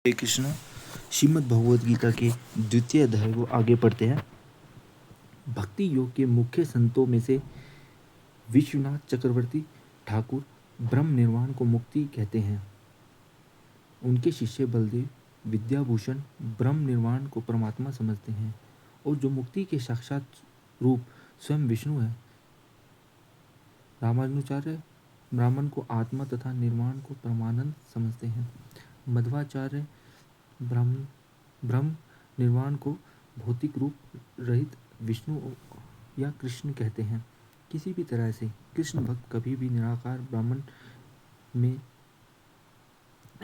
हरे कृष्ण। श्रीमद् भगवद गीता के द्वितीय अध्याय को आगे पढ़ते हैं। भक्ति योग के मुख्य संतों में से विश्वनाथ चक्रवर्ती ठाकुर ब्रह्म निर्वाण को मुक्ति कहते हैं। उनके शिष्य बलदेव विद्याभूषण ब्रह्म निर्वाण को परमात्मा समझते हैं और जो मुक्ति के साक्षात रूप स्वयं विष्णु है। रामानुजाचार्य ब्राह्मण को आत्मा तथा निर्वाण को परमानंद समझते हैं। मध्वाचार्य ब्रह्म निर्वाण को भौतिक रूप रहित विष्णु या कृष्ण कहते हैं। किसी भी तरह से कृष्ण भक्त कभी भी निराकार ब्राह्मण में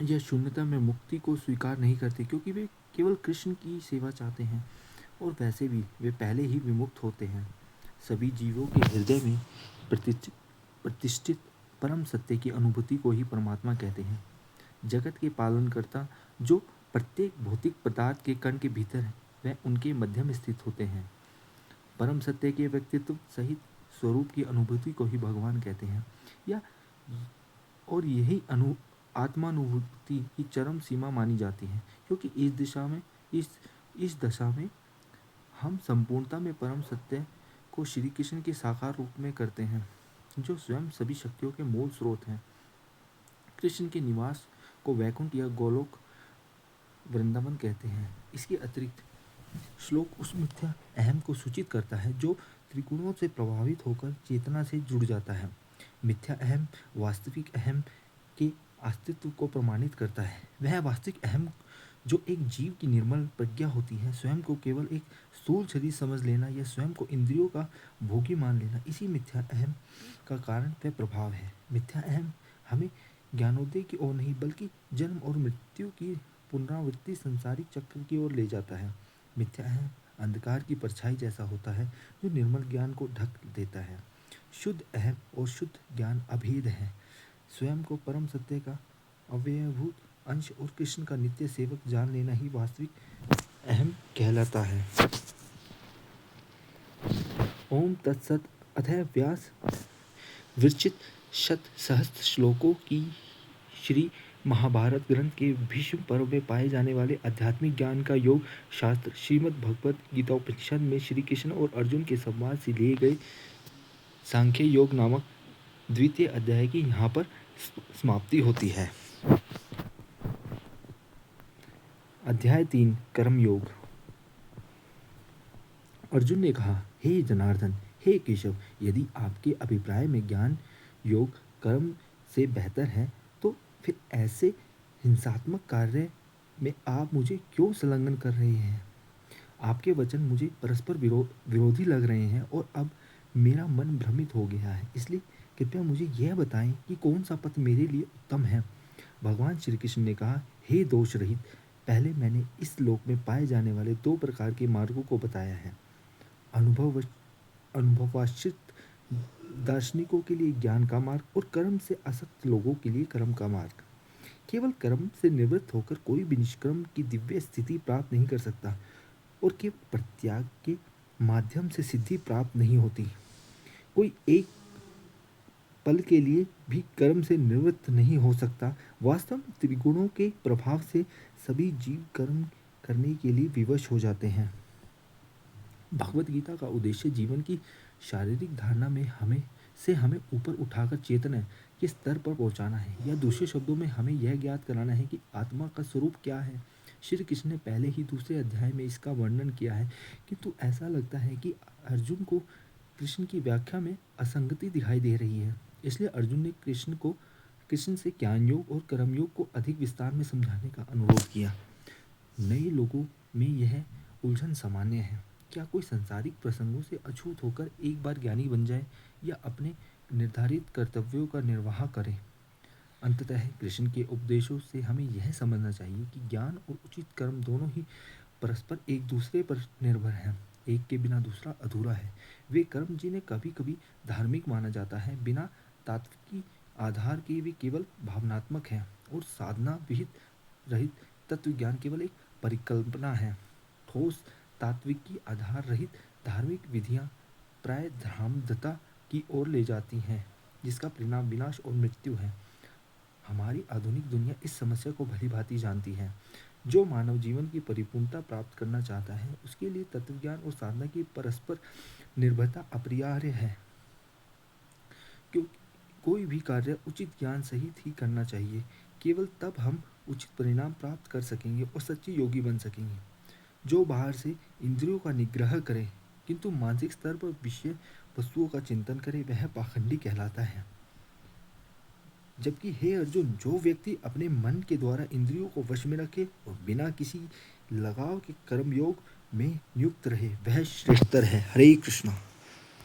या शून्यता में मुक्ति को स्वीकार नहीं करते, क्योंकि वे केवल कृष्ण की सेवा चाहते हैं और वैसे भी वे पहले ही विमुक्त होते हैं। सभी जीवों के हृदय में प्रतिष्ठित परम सत्य की अनुभूति को ही परमात्मा कहते हैं। जगत के पालनकर्ता जो प्रत्येक भौतिक पदार्थ के कण के भीतर है, वह उनके मध्य में स्थित होते हैं। परम सत्य के व्यक्तित्व सहित स्वरूप की अनुभूति को ही भगवान कहते हैं। और यही आत्मानुभूति की चरम सीमा मानी जाती है, क्योंकि इस दशा में हम संपूर्णता में परम सत्य को श्री कृष्ण के साकार रूप में करते हैं, जो स्वयं सभी शक्तियों के मूल स्रोत हैं। कृष्ण के निवास को वैकुंठ या गोलोक वृंदावन कहते हैं। इसके अतिरिक्त श्लोक उस मिथ्या अहम को सूचित करता है जो त्रिगुणों से प्रभावित होकर चेतना से जुड़ जाता है। मिथ्या अहम वास्तविक अहम के अस्तित्व को प्रमाणित करता है। वह वास्तविक अहम जो एक जीव की निर्मल प्रज्ञा होती है, स्वयं को केवल एक स्थूल शरीर समझ लेना या स्वयं को इंद्रियों का भोगी मान लेना, इसी मिथ्या अहम का कारण व प्रभाव है। मिथ्या अहम हमें ज्ञानोदय की ओर नहीं, बल्कि जन्म और मृत्यु की पुनरावृत्ति संसारिक चक्र की ओर ले जाता है। मिथ्या अहम अंधकार की परछाई जैसा होता है जो निर्मल ज्ञान को ढक देता है। शुद्ध अहम और शुद्ध ज्ञान अभेद है। स्वयं को परम सत्य का अव्ययभूत अंश और कृष्ण का नित्य सेवक जान लेना ही वास्तविक अहम कहलाता है। ओम तत्सत। अतः व्यास विरचित शत सहस्त्र श्लोकों की श्री महाभारत ग्रंथ के भीष्म पर्व में पाए जाने वाले आध्यात्मिक ज्ञान का योग शास्त्र श्रीमद् भगवद गीता उपनिषद में श्री कृष्ण और अर्जुन के संवाद से लिए गए सांख्य योग नामक द्वितीय अध्याय की यहाँ पर समाप्ति होती है। अध्याय 3 कर्म योग। अर्जुन ने कहा, हे जनार्दन, हे केशव, यदि आपके अभिप्राय में ज्ञान योग कर्म से बेहतर है, तो फिर ऐसे हिंसात्मक कार्य में आप मुझे क्यों संलग्न कर रहे हैं? आपके वचन मुझे परस्पर विरोधी लग रहे हैं और अब मेरा मन भ्रमित हो गया है। इसलिए कृपया मुझे यह बताएं कि कौन सा पथ मेरे लिए उत्तम है। भगवान श्री कृष्ण ने कहा, हे दोष रहित, पहले मैंने इस लोक में पाए जाने वाले 2 प्रकार के मार्गों को बताया है। अनुभवाश्रित दार्शनिकों के लिए ज्ञान का मार्ग और कर्म से आसक्त लोगों के लिए कर्म का मार्ग। केवल कर्म से निवृत्त होकर कोई भी निष्कर्म की दिव्य स्थिति प्राप्त नहीं कर सकता और केवल प्रत्याग के माध्यम से सिद्धि प्राप्त नहीं होती। कोई एक पल के लिए भी कर्म से निवृत्त नहीं हो सकता। वास्तव में त्रिगुणों के प्रभाव से सभी जीव कर्म करने के लिए विवश हो जाते हैं। भगवद गीता का उद्देश्य जीवन की शारीरिक धारणा में हमें ऊपर उठाकर चेतना के स्तर पर पहुंचाना है, या दूसरे शब्दों में हमें यह ज्ञात कराना है कि आत्मा का स्वरूप क्या है। श्री कृष्ण ने पहले ही दूसरे अध्याय में इसका वर्णन किया है, किंतु ऐसा लगता है कि अर्जुन को कृष्ण की व्याख्या में असंगति दिखाई दे रही है। इसलिए अर्जुन ने कृष्ण से ज्ञान योग और कर्म योग को अधिक विस्तार में समझाने का अनुरोध किया। नए लोगों में यह उलझन सामान्य है। क्या कोई सांसारिक प्रसंगों से अछूत होकर एक बार ज्ञानी बन जाए या अपने निर्धारित कर्तव्यों का निर्वाह करे? अंततः कृष्ण के उपदेशों से हमें यह समझना चाहिए कि ज्ञान और उचित कर्म दोनों ही परस्पर एक दूसरे पर निर्भर हैं। एक के बिना दूसरा अधूरा है। वे कर्म जिन्हें कभी कभी धार्मिक माना जाता है, बिना तात्विक आधार के वे केवल भावनात्मक हैं, और साधना विहित रहित तत्व ज्ञान केवल एक परिकल्पना है। ठोस तात्विक की आधार रहित धार्मिक विधियां प्राय धर्मांधता की ओर ले जाती हैं, जिसका परिणाम विनाश और मृत्यु है। हमारी आधुनिक दुनिया इस समस्या को भली भांति जानती है। जो मानव जीवन की परिपूर्णता प्राप्त करना चाहता है उसके लिए तत्वज्ञान और साधना की परस्पर निर्भरता अपरिहार्य है। क्योंकि कोई भी कार्य उचित ज्ञान सहित ही करना चाहिए। केवल तब हम उचित परिणाम प्राप्त कर सकेंगे और सच्चे योगी बन सकेंगे। जो बाहर से इंद्रियों का निग्रह करे किंतु मानसिक स्तर पर विषय वस्तुओं का चिंतन करे वह पाखंडी कहलाता है। जबकि हे अर्जुन, जो व्यक्ति अपने मन के द्वारा इंद्रियों को वश में रखे और बिना किसी लगाव के कर्मयोग में नियुक्त रहे वह श्रेष्ठतर है। हरे कृष्णा।